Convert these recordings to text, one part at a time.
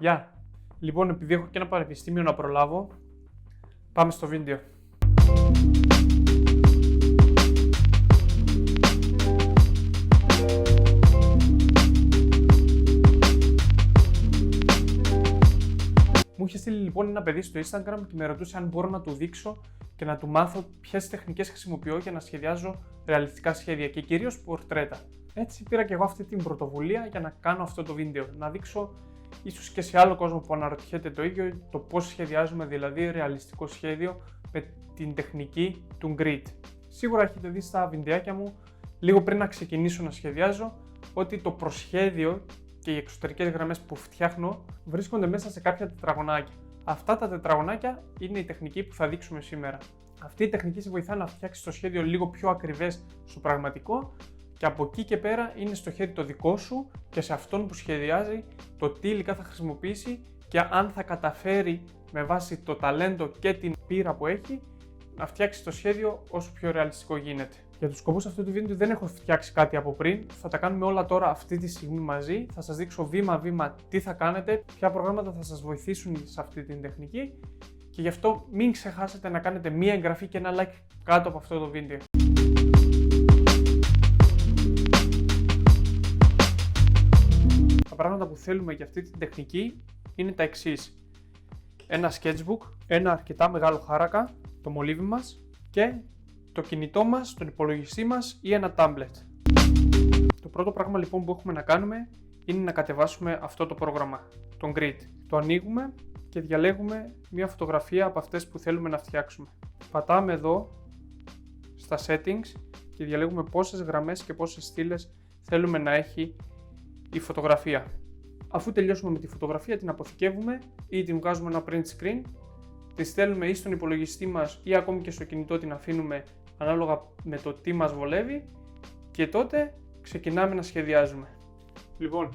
Γεια! Λοιπόν, επειδή έχω και ένα πανεπιστήμιο να προλάβω, πάμε στο βίντεο. Μου είχε στείλει λοιπόν ένα παιδί στο Instagram και με ρωτούσε αν μπορώ να του δείξω και να του μάθω ποιες τεχνικές χρησιμοποιώ για να σχεδιάζω ρεαλιστικά σχέδια και κυρίως πορτρέτα. Έτσι πήρα και εγώ αυτή την πρωτοβουλία για να κάνω αυτό το βίντεο, να δείξω ίσως και σε άλλο κόσμο που αναρωτιέται το ίδιο, το πώς σχεδιάζουμε δηλαδή ρεαλιστικό σχέδιο με την τεχνική του grid. Σίγουρα έχετε δει στα βιντεάκια μου, λίγο πριν να ξεκινήσω να σχεδιάζω, ότι το προσχέδιο και οι εξωτερικές γραμμές που φτιάχνω βρίσκονται μέσα σε κάποια τετραγωνάκια. Αυτά τα τετραγωνάκια είναι η τεχνική που θα δείξουμε σήμερα. Αυτή η τεχνική σε βοηθά να φτιάξεις το σχέδιο λίγο πιο ακριβές στο πραγματικό και από εκεί και πέρα είναι στο χέρι το δικό σου και σε αυτόν που σχεδιάζει το τι υλικά θα χρησιμοποιήσει και αν θα καταφέρει με βάση το ταλέντο και την πείρα που έχει να φτιάξει το σχέδιο όσο πιο ρεαλιστικό γίνεται. Για τους σκοπούς αυτού του βίντεο δεν έχω φτιάξει κάτι από πριν, θα τα κάνουμε όλα τώρα αυτή τη στιγμή μαζί, θα σας δείξω βήμα-βήμα τι θα κάνετε, ποια προγράμματα θα σας βοηθήσουν σε αυτή την τεχνική και γι' αυτό μην ξεχάσετε να κάνετε μία εγγραφή και ένα like κάτω από αυτό το βίντεο. Τα πράγματα που θέλουμε για αυτή την τεχνική είναι τα εξής. Ένα sketchbook, ένα αρκετά μεγάλο χάρακα, το μολύβι μας και το κινητό μας, τον υπολογιστή μας ή ένα tablet. Το πρώτο πράγμα λοιπόν που έχουμε να κάνουμε είναι να κατεβάσουμε αυτό το πρόγραμμα, τον Grid. Το ανοίγουμε και διαλέγουμε μια φωτογραφία από αυτές που θέλουμε να φτιάξουμε. Πατάμε εδώ στα settings και διαλέγουμε πόσες γραμμές και πόσες στήλες θέλουμε να έχει η φωτογραφία. Αφού τελειώσουμε με τη φωτογραφία την αποθηκεύουμε ή την βγάζουμε ένα print screen, τη στέλνουμε ή στον υπολογιστή μας ή ακόμη και στο κινητό την αφήνουμε ανάλογα με το τι μας βολεύει και τότε ξεκινάμε να σχεδιάζουμε. Λοιπόν,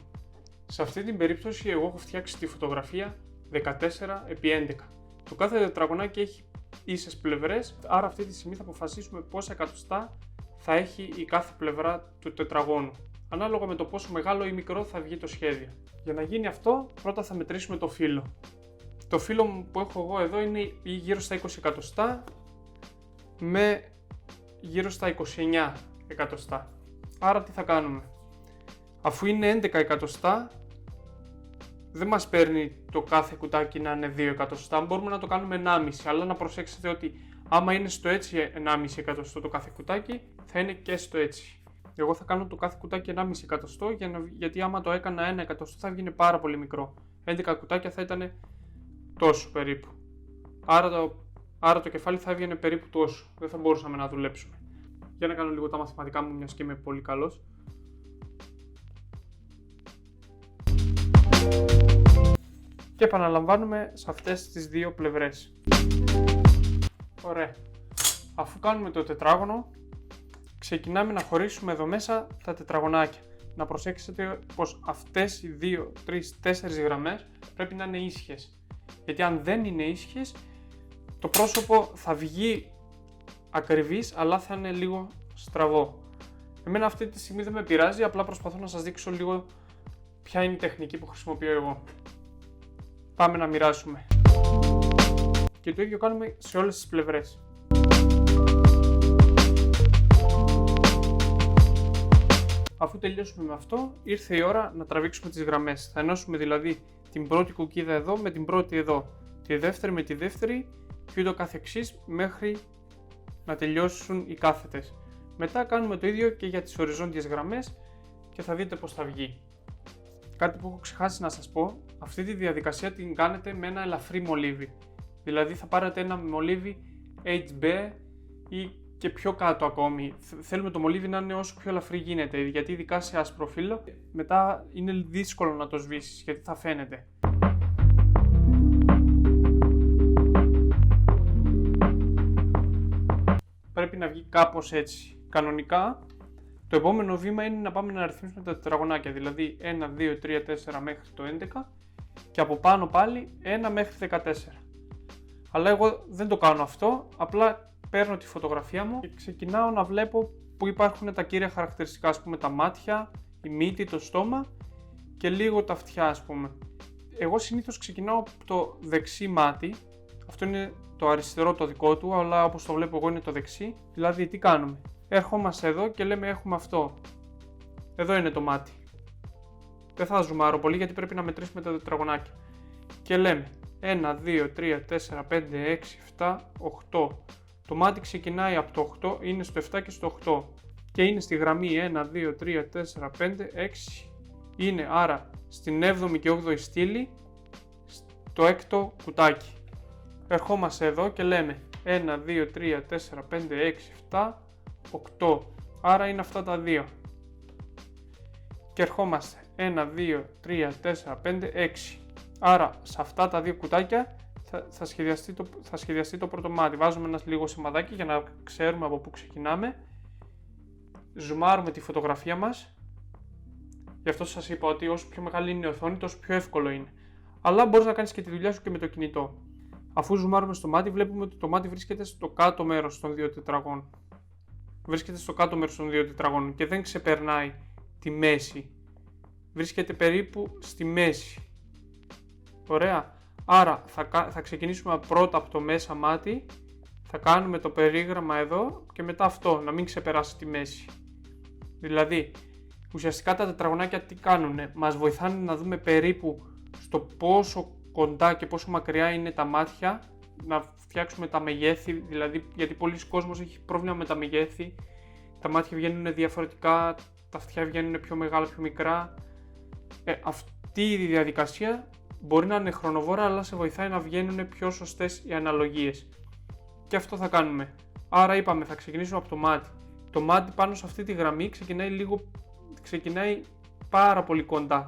σε αυτή την περίπτωση εγώ έχω φτιάξει τη φωτογραφία 14x11. Το κάθε τετραγωνάκι έχει ίσες πλευρές, άρα αυτή τη στιγμή θα αποφασίσουμε πόσα εκατοστά θα έχει η κάθε πλευρά του τετραγώνου, ανάλογα με το πόσο μεγάλο ή μικρό θα βγει το σχέδιο. Για να γίνει αυτό, πρώτα θα μετρήσουμε το φύλλο. Το φύλλο που έχω εγώ εδώ είναι γύρω στα 20 εκατοστά με γύρω στα 29 εκατοστά. Άρα τι θα κάνουμε? Αφού είναι 11 εκατοστά, δεν μας παίρνει το κάθε κουτάκι να είναι 2 εκατοστά, μπορούμε να το κάνουμε 1,5, αλλά να προσέξετε ότι άμα είναι στο έτσι 1,5 εκατοστό το κάθε κουτάκι, θα είναι και στο έτσι. Εγώ θα κάνω το κάθε κουτάκι 1,5 εκατοστό, γιατί άμα το έκανα 1 εκατοστό θα βγει πάρα πολύ μικρό. 11 κουτάκια θα ήταν τόσο περίπου. Άρα το κεφάλι θα έβγαινε περίπου τόσο. Δεν θα μπορούσαμε να δουλέψουμε. Για να κάνω λίγο τα μαθηματικά μου, μιας και είμαι πολύ καλός. Και επαναλαμβάνουμε σε αυτές τις δύο πλευρές. Ωραία. Αφού κάνουμε το τετράγωνο, ξεκινάμε να χωρίσουμε εδώ μέσα τα τετραγωνάκια. Να προσέξετε πως αυτές οι 2, 3, 4 γραμμές πρέπει να είναι ίσιες. Γιατί αν δεν είναι ίσιες, το πρόσωπο θα βγει ακριβής, αλλά θα είναι λίγο στραβό. Εμένα αυτή τη στιγμή δεν με πειράζει, απλά προσπαθώ να σας δείξω λίγο ποια είναι η τεχνική που χρησιμοποιώ εγώ. Πάμε να μοιράσουμε. Και το ίδιο κάνουμε σε όλες τις πλευρές. Αφού τελειώσουμε με αυτό, ήρθε η ώρα να τραβήξουμε τις γραμμές. Θα ενώσουμε δηλαδή την πρώτη κουκκίδα εδώ με την πρώτη εδώ, τη δεύτερη με τη δεύτερη και ούτω καθεξής μέχρι να τελειώσουν οι κάθετες. Μετά κάνουμε το ίδιο και για τις οριζόντιες γραμμές και θα δείτε πως θα βγει. Κάτι που έχω ξεχάσει να σας πω, αυτή τη διαδικασία την κάνετε με ένα ελαφρύ μολύβι. Δηλαδή θα πάρετε ένα μολύβι HB ή και πιο κάτω ακόμη. Θέλουμε το μολύβι να είναι όσο πιο ελαφρύ γίνεται, γιατί ειδικά σε άσπρο φύλλο μετά είναι δύσκολο να το σβήσεις γιατί θα φαίνεται. Πρέπει να βγει κάπως έτσι. Κανονικά το επόμενο βήμα είναι να πάμε να αριθμίσουμε τα τετραγωνάκια, δηλαδή 1, 2, 3, 4 μέχρι το 11 και από πάνω πάλι 1 μέχρι 14. Αλλά εγώ δεν το κάνω αυτό, απλά παίρνω τη φωτογραφία μου και ξεκινάω να βλέπω που υπάρχουν τα κύρια χαρακτηριστικά, ας πούμε τα μάτια, η μύτη, το στόμα και λίγο τα αυτιά, ας πούμε. εγώ συνήθως ξεκινάω από το δεξί μάτι. Αυτό είναι το αριστερό το δικό του, αλλά όπως το βλέπω εγώ είναι το δεξί. Δηλαδή τι κάνουμε? Ερχόμαστε εδώ και λέμε έχουμε αυτό. Εδώ είναι το μάτι. Δεν θα ζουμάρω πολύ γιατί πρέπει να μετρήσουμε τα τετραγωνάκια. Και λέμε 1, 2, 3, 4, 5, 6, 7, 8. Το μάτι ξεκινάει από το 8, είναι στο 7 και στο 8. Και είναι στη γραμμή 1, 2, 3, 4, 5, 6. Είναι άρα στην 7η και 8η στήλη, στο 6ο κουτάκι. Ερχόμαστε εδώ και λέμε 1, 2, 3, 4, 5, 6, 7, 8. Άρα είναι αυτά τα δύο. Και ερχόμαστε 1, 2, 3, 4, 5, 6. Άρα σε αυτά τα δύο κουτάκια θα σχεδιαστεί το πρώτο μάτι. Βάζουμε ένα λίγο σημαδάκι για να ξέρουμε από πού ξεκινάμε. Ζουμάρουμε τη φωτογραφία μας. Γι' αυτό σας είπα ότι όσο πιο μεγάλη είναι η οθόνη, τόσο πιο εύκολο είναι. Αλλά μπορείς να κάνεις και τη δουλειά σου και με το κινητό. Αφού ζουμάρουμε στο μάτι, βλέπουμε ότι το μάτι βρίσκεται στο κάτω μέρος των δύο τετραγώνων. Βρίσκεται στο κάτω μέρος των δύο τετραγώνων και δεν ξεπερνάει τη μέση. Βρίσκεται περίπου στη μέση. Ωραία. Άρα θα ξεκινήσουμε πρώτα από το μέσα μάτι. Θα κάνουμε το περίγραμμα εδώ και μετά αυτό, να μην ξεπεράσει τη μέση. Δηλαδή, ουσιαστικά τα τετραγωνάκια τι κάνουνε? Μας βοηθάνε να δούμε περίπου στο πόσο κοντά και πόσο μακριά είναι τα μάτια, να φτιάξουμε τα μεγέθη, δηλαδή γιατί πολλοί κόσμος έχει πρόβλημα με τα μεγέθη, τα μάτια βγαίνουν διαφορετικά, τα αυτιά βγαίνουν πιο μεγάλα, πιο μικρά. Αυτή η διαδικασία μπορεί να είναι χρονοβόρα, αλλά σε βοηθάει να βγαίνουν πιο σωστές οι αναλογίες. Και αυτό θα κάνουμε. Άρα είπαμε, θα ξεκινήσουμε από το μάτι. Το μάτι πάνω σε αυτή τη γραμμή ξεκινάει πάρα πολύ κοντά.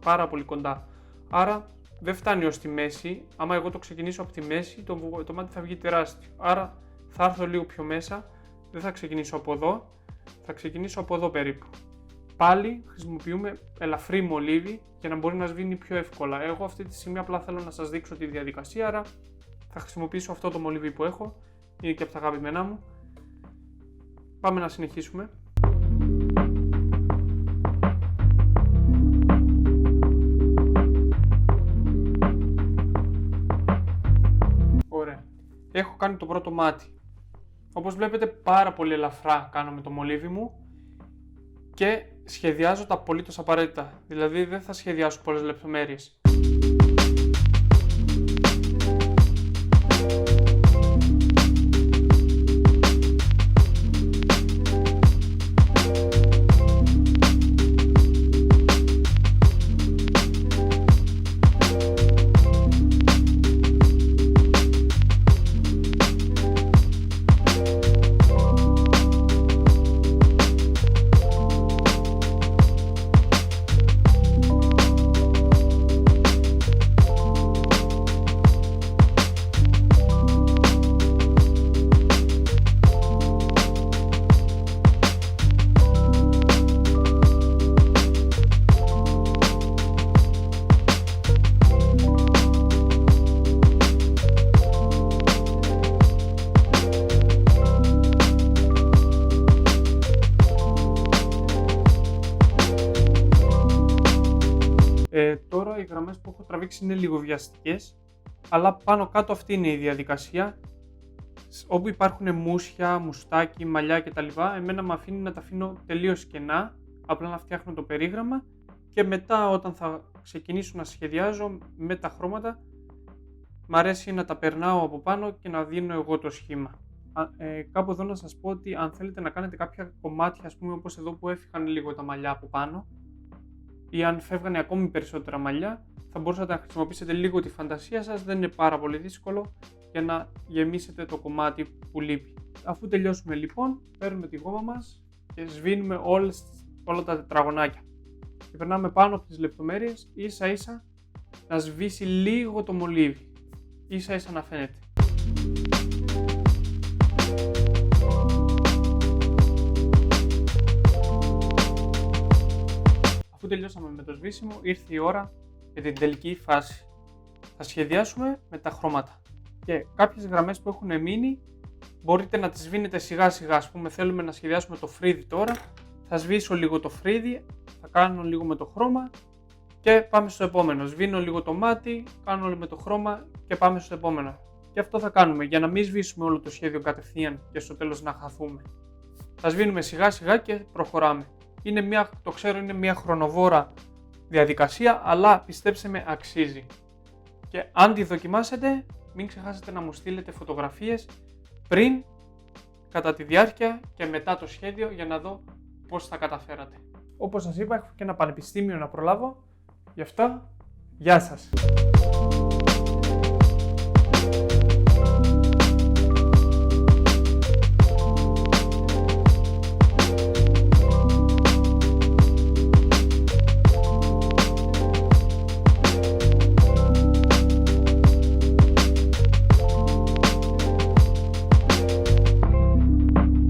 Πάρα πολύ κοντά. Άρα δεν φτάνει ως τη μέση. Άμα εγώ το ξεκινήσω από τη μέση, το μάτι θα βγει τεράστιο. Άρα θα έρθω λίγο πιο μέσα. Δεν θα ξεκινήσω από εδώ. Θα ξεκινήσω από εδώ περίπου. Πάλι χρησιμοποιούμε ελαφρύ μολύβι για να μπορεί να σβήνει πιο εύκολα. Εγώ αυτή τη στιγμή απλά θέλω να σας δείξω τη διαδικασία, άρα θα χρησιμοποιήσω αυτό το μολύβι που έχω. Είναι και από τα αγαπημένα μου. Πάμε να συνεχίσουμε. Ωραία. Έχω κάνει το πρώτο μάτι. Όπως βλέπετε πάρα πολύ ελαφρά κάνω με το μολύβι μου και σχεδιάζω τα απολύτως απαραίτητα. Δηλαδή δεν θα σχεδιάσω πολλές λεπτομέρειες. Τώρα οι γραμμές που έχω τραβήξει είναι λίγο βιαστικές, αλλά πάνω κάτω αυτή είναι η διαδικασία. Όπου υπάρχουν μουσια, μουστάκι, μαλλιά κτλ. Εμένα με αφήνει να τα αφήνω τελείως κενά, απλά να φτιάχνω το περίγραμμα και μετά όταν θα ξεκινήσω να σχεδιάζω με τα χρώματα, μ' αρέσει να τα περνάω από πάνω και να δίνω εγώ το σχήμα. Κάπου εδώ να σας πω ότι αν θέλετε να κάνετε κάποια κομμάτια, ας πούμε όπως εδώ που έφυγαν λίγο τα μαλλιά από πάνω, ή αν φεύγανε ακόμη περισσότερα μαλλιά, θα μπορούσατε να χρησιμοποιήσετε λίγο τη φαντασία σας, δεν είναι πάρα πολύ δύσκολο για να γεμίσετε το κομμάτι που λείπει. Αφού τελειώσουμε λοιπόν, παίρνουμε τη γόμα μας και σβήνουμε όλα τα τετραγωνάκια. Και περνάμε πάνω από τις λεπτομέρειες, ίσα ίσα να σβήσει λίγο το μολύβι, ίσα ίσα να φαίνεται. Αφού τελειώσαμε με το σβήσιμο, ήρθε η ώρα για την τελική φάση. Θα σχεδιάσουμε με τα χρώματα. Και κάποιες γραμμές που έχουν μείνει μπορείτε να τις σβήνετε σιγά σιγά. Ας πούμε θέλουμε να σχεδιάσουμε το φρύδι τώρα. Θα σβήσω λίγο το φρύδι, θα κάνω λίγο με το χρώμα και πάμε στο επόμενο. Σβήνω λίγο το μάτι, κάνω όλο με το χρώμα και πάμε στο επόμενο. Και αυτό θα κάνουμε για να μην σβήσουμε όλο το σχέδιο κατευθείαν και στο τέλος να χαθούμε. Θα σβήνουμε σιγά σιγά και προχωράμε. Το ξέρω, είναι μια χρονοβόρα διαδικασία, αλλά πιστέψτε με, αξίζει. Και αν τη δοκιμάσετε, μην ξεχάσετε να μου στείλετε φωτογραφίες πριν, κατά τη διάρκεια και μετά το σχέδιο, για να δω πώς θα καταφέρατε. Όπως σας είπα, έχω και ένα πανεπιστήμιο να προλάβω. Γι' αυτό, γεια σας!